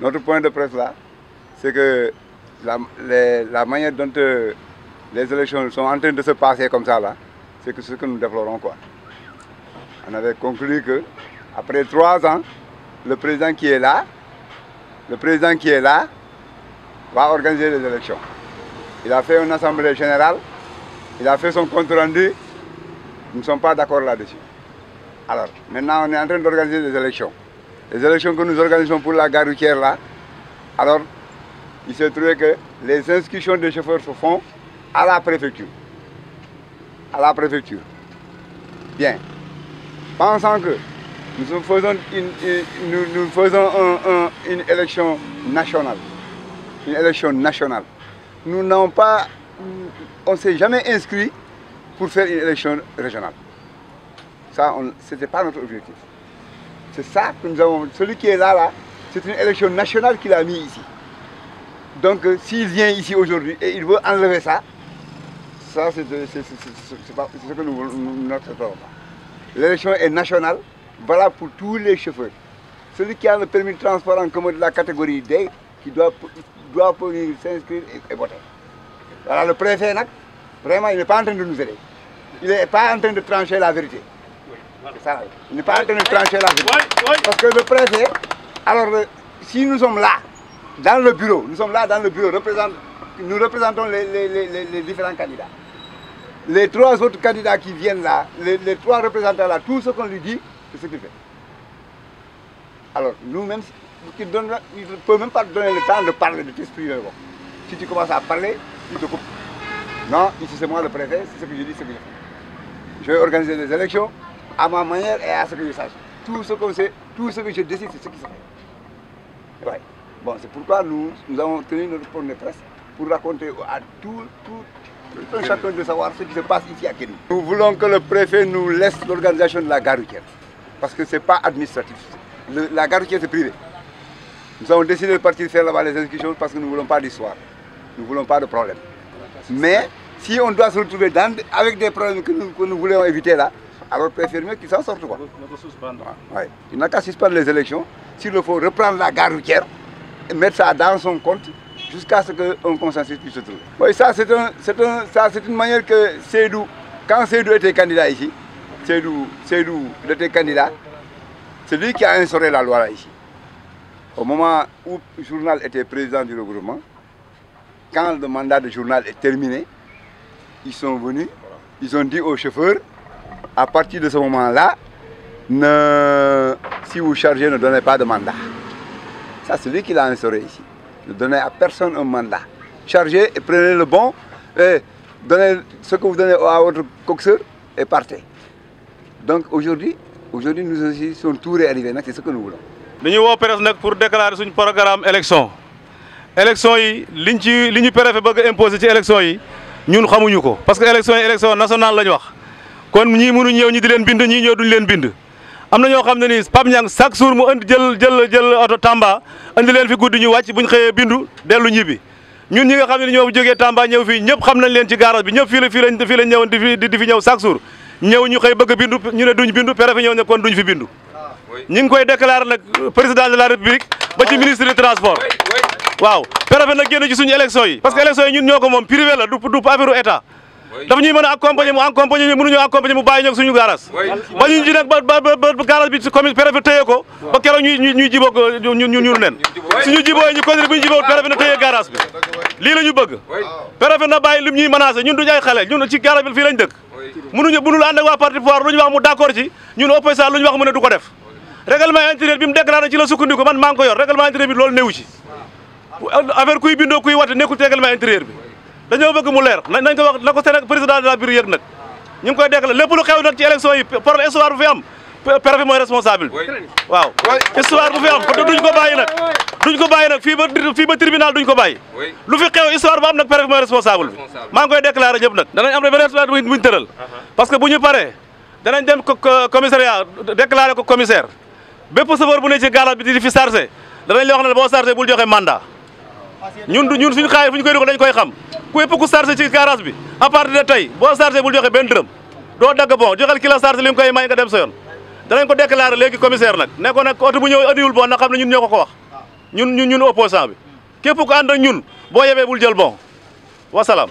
Notre point de presse là, c'est que la manière dont les élections sont en train de se passer comme ça là, c'est ce que nous déplorons quoi. On avait conclu que après 3 ans, le président qui est là va organiser les élections. Il a fait une assemblée générale, il a fait son compte rendu, nous ne sommes pas d'accord là-dessus. Alors, maintenant on est en train d'organiser des élections. Les élections que nous organisons pour la gare routière là, alors il s'est trouvé que les inscriptions des chauffeurs se font à la préfecture. À la préfecture. Bien. Pensant que nous faisons une élection nationale. Une élection nationale. Nous n'avons pas, on ne s'est jamais inscrit pour faire une élection régionale. Ça, ce n'était pas notre objectif. C'est ça que nous avons. Celui qui est là, c'est une élection nationale qu'il a mis ici. Donc, s'il vient ici aujourd'hui et il veut enlever ça, ça c'est ce que nous n'acceptons pas. L'élection est nationale, valable pour tous les chauffeurs. Celui qui a le permis de transport en commun de la catégorie D, qui doit venir s'inscrire et voter. Voilà, le préfet, vraiment, il n'est pas en train de nous aider. Il n'est pas en train de trancher la vérité. Ça, il n'est pas en train de trancher la vérité. Parce que le préfet, alors, si nous sommes là, dans le bureau, nous représentons les différents candidats. Les 3 autres candidats qui viennent là, les 3 représentants là, tout ce qu'on lui dit, c'est ce qu'il fait. Alors, nous-mêmes, il ne peut même pas te donner le temps de parler, de t'exprimer. Si tu commences à parler, il te coupe. Non, ici c'est moi le préfet, c'est ce que je dis, c'est ce que je fais. Je vais organiser des élections à ma manière et à ce que je sache. Tout ce que je décide, c'est ce qui se fait. Ouais. Bon, c'est pourquoi nous avons tenu notre point de presse pour raconter à tout chacun de savoir ce qui se passe ici à Kédougou. Nous voulons que le préfet nous laisse l'organisation de la gare routière, parce que ce n'est pas administratif. La gare routière c'est privé. Nous avons décidé de partir faire là-bas les inscriptions parce que nous ne voulons pas d'histoire, nous ne voulons pas de problème. Mais si on doit se retrouver avec des problèmes que nous voulons éviter là, alors préférez qu'il s'en sorte quoi. Ouais. Il n'a qu'à suspendre les élections, s'il le faut reprendre la gare routière et mettre ça dans son compte jusqu'à ce qu'un consensus puisse se trouver. Oui, ça c'est une manière que Seydou, quand Seydou était candidat ici, Seydou était candidat, c'est lui qui a instauré la loi là ici. Au moment où le journal était président du regroupement, quand le mandat de journal est terminé, ils sont venus, ils ont dit aux chauffeurs, à partir de ce moment-là, si vous chargez, ne donnez pas de mandat. Ça, c'est lui qui l'a instauré ici. Ne donnez à personne un mandat. Chargez et prenez le bon, et donnez ce que vous donnez à votre coxeur et partez. Donc aujourd'hui, nous aussi, son tour est arrivé, c'est ce que nous voulons. Nous avons presse pour déclarer notre programme élection. Élection, li ñu préfet bëgg imposer ci élection yi ñun xamuñu ko parce que élection nationale lañ wax. Kon ñi mënu ñëw ñi di leen bind ñi ñëw duñ leen bind. Amna ñoo xamné ni Pape Niang chaque jour mu andi jël auto Tamba andi leen fi guddi ñu wacc buñ xeyé bindu delu ñibi. Ñun ñi nga xamné ñoo joggé Tamba ñëw fi ñëpp xam nañ leen ci garage bi ñëpp fi lañ ñëw di fi ñëw chaque jour. Ñëw ñu xey bëgg bindu ñu né duñ bindu préfet ñëw né kon duñ fi bindu. Ñi ngi koy déclarer nak président de la République ba ci ministre du transport. Waaw préfet nak génn ci suñu élection yi parce que élection yi ñun ñoko mom privé la du affaire état. Dafa ñuy mëna accompagner mënuñu accompagner mu bayyi ñok suñu garage. Ba ñu ci nak ba garage bi ci commune préfet teyé ko ba kéro ñuy jibo ñu nen. Suñu jibo ñu continuer buñu jibo préfet na teyé garage bi. Li lañu bëgg. Préfet na bayyi lim ñuy menacer ñun duñ ay xalé ñun ci garage bi fi lañ dëkk. Mënuñu buñu and ak wa parti pouvoir luñu wax mu d'accord ci ñun opposition luñu wax mu ne du ko def. Règlement intérieur bi mu déclaré ci la sukkandiku man maa ngi ko yor règlement intérieur bi loolu newu ci affaire kuy bindoo kuy wate nekkul règlement intérieur bi dañoo bëgg mu leer nañ ko wax na ko Sénégal président de la République yëg nag ñu ngi koy déclaré lépp lu xew nag ci élection yi problème histoire bu fi am préfet mooy responsable bi waaw histoire bu fi am duñ ko bàyyi nag fii ba tribunal duñ ko bàyyi lu fi xew histoire bu am nag préfet mooy responsable bi maa ngi koy déclaré ñëpp nag danañ am beneen histoire buñ tëral parce que bu ñu paree danañ dem commissariat déclaré ko commissaire bépp chauffeur bu ne ci garage bi di fi chargé danañ la wax ne boo chargé bul joxe mandat ñun suñu xaay fu ñu koy dugal dañ koy xam ku yëpp ku chargé ci garage bi à partir de tey boo chargé bul joxe benn dërëm doo dagg bon joxel ki la chargé li nga koy may nga dem sa yoon danañ ko déclaré léegi commissaire nag ne ko nag oto bu ñëw andiwul bon na xam ne ñun ñoo ko wax ñun opposant bi képp ku ànd ak ñun boo yebee bul jël bon wasalaam.